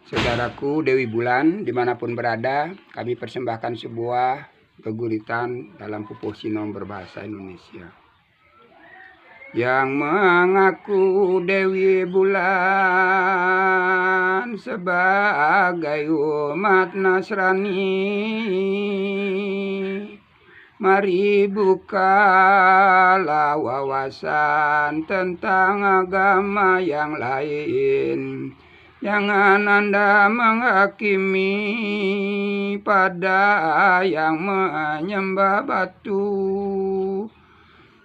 Saudaraku Dewi Bulan, dimanapun berada, kami persembahkan sebuah keguritan dalam Pupuh Sinom berbahasa Indonesia. Yang mengaku Dewi Bulan sebagai umat Nasrani, mari bukalah wawasan tentang agama yang lain. Jangan Anda menghakimi pada yang menyembah batu,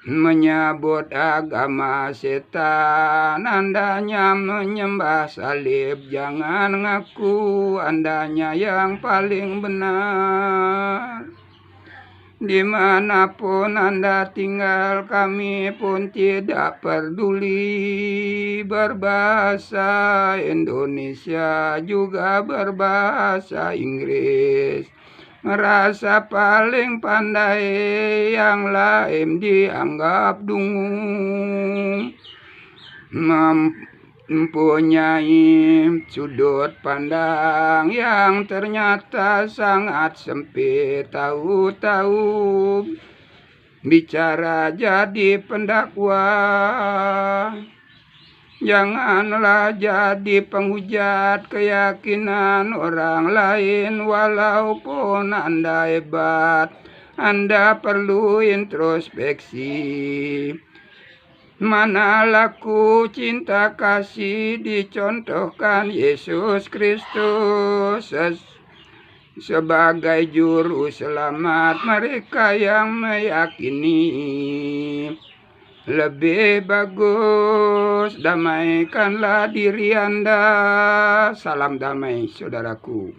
menyebut agama setan, andanya menyembah salib. Jangan ngaku andanya yang paling benar. Dimanapun Anda tinggal, kami pun tidak peduli. Berbahasa Indonesia juga berbahasa Inggris. Merasa paling pandai, yang lain dianggap dungu. Mempunyai sudut pandang yang ternyata sangat sempit. Tahu-tahu bicara jadi pendakwa. Janganlah jadi penghujat keyakinan orang lain. Walaupun Anda hebat, Anda perlu introspeksi. Mana laku cinta kasih dicontohkan Yesus Kristus sebagai juru selamat mereka yang meyakini. Lebih bagus damaikanlah diri Anda. Salam damai, saudaraku.